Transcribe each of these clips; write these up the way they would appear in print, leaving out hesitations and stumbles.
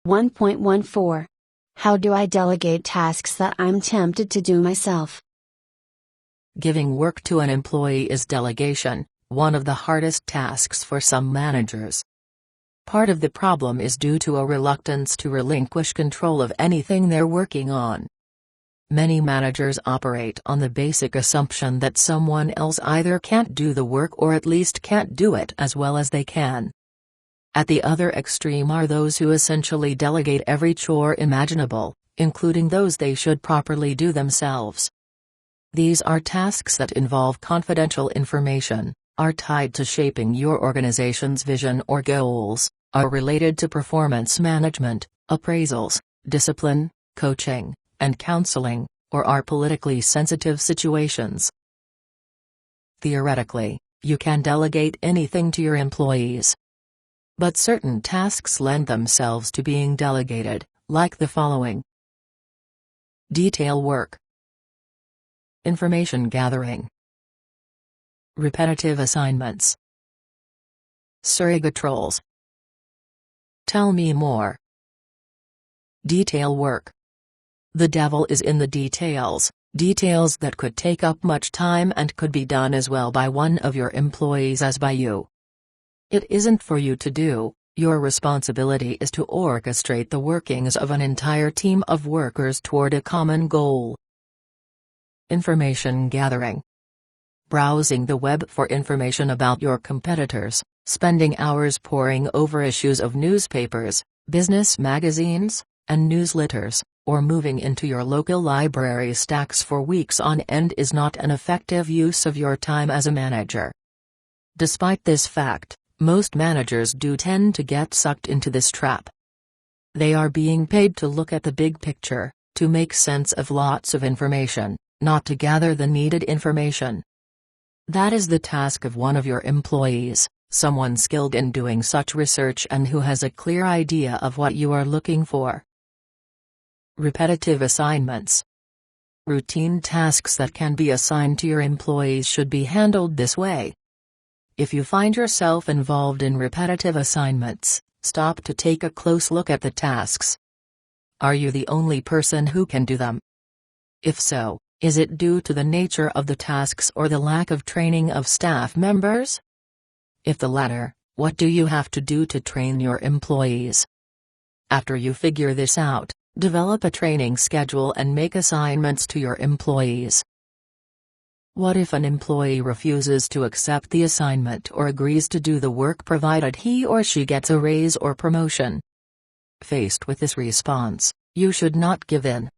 1.14. How do I delegate tasks that I'm tempted to do myself? Giving work to an employee is delegation, one of the hardest tasks for some managers. Part of the problem is due to a reluctance to relinquish control of anything they're working on. Many managers operate on the basic assumption that someone else either can't do the work or at least can't do it as well as they can. At the other extreme are those who essentially delegate every chore imaginable, including those they should properly do themselves. These are tasks that involve confidential information, are tied to shaping your organization's vision or goals, are related to performance management, appraisals, discipline, coaching, and counseling, or are politically sensitive situations. Theoretically, you can delegate anything to your employees. But certain tasks lend themselves to being delegated, like the following: detail work, information gathering, repetitive assignments, surrogate roles. Tell me more. Detail work. The devil is in the details, details that could take up much time and could be done as well by one of your employees as by you. It isn't for you to do, your responsibility is to orchestrate the workings of an entire team of workers toward a common goal. Information gathering. Browsing the web for information about your competitors, spending hours poring over issues of newspapers, business magazines, and newsletters, or moving into your local library stacks for weeks on end is not an effective use of your time as a manager. Despite this fact, most managers do tend to get sucked into this trap. They are being paid to look at the big picture, to make sense of lots of information, not to gather the needed information. That is the task of one of your employees, someone skilled in doing such research and who has a clear idea of what you are looking for. Repetitive assignments. Routine tasks that can be assigned to your employees should be handled this way. If you find yourself involved in repetitive assignments, stop to take a close look at the tasks. Are you the only person who can do them? If so, is it due to the nature of the tasks or the lack of training of staff members? If the latter, what do you have to do to train your employees? After you figure this out, develop a training schedule and make assignments to your employees. What if an employee refuses to accept the assignment or agrees to do the work provided he or she gets a raise or promotion? Faced with this response, you should not give in.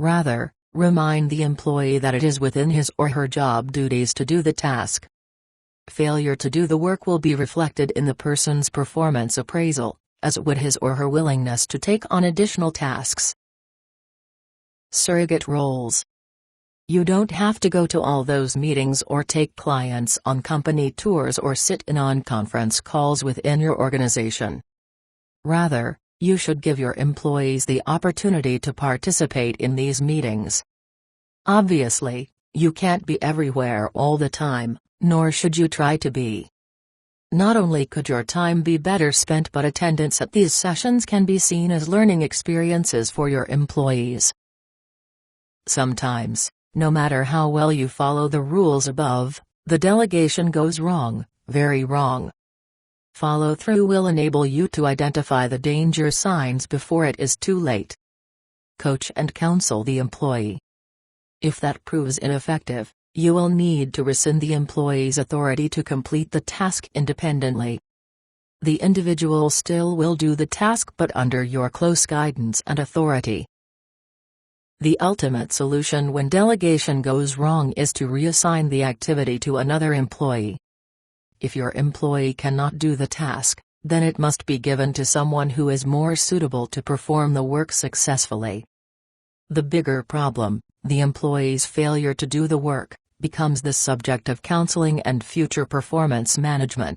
Rather, remind the employee that it is within his or her job duties to do the task. Failure to do the work will be reflected in the person's performance appraisal, as would his or her willingness to take on additional tasks. Surrogate roles. You don't have to go to all those meetings or take clients on company tours or sit in on conference calls within your organization. Rather, you should give your employees the opportunity to participate in these meetings. Obviously, you can't be everywhere all the time, nor should you try to be. Not only could your time be better spent, but attendance at these sessions can be seen as learning experiences for your employees. Sometimes, no matter how well you follow the rules above, the delegation goes wrong, very wrong. Follow-through will enable you to identify the danger signs before it is too late. Coach and counsel the employee. If that proves ineffective, you will need to rescind the employee's authority to complete the task independently. The individual still will do the task, but under your close guidance and authority. The ultimate solution when delegation goes wrong is to reassign the activity to another employee. If your employee cannot do the task, then it must be given to someone who is more suitable to perform the work successfully. The bigger problem, the employee's failure to do the work, becomes the subject of counseling and future performance management.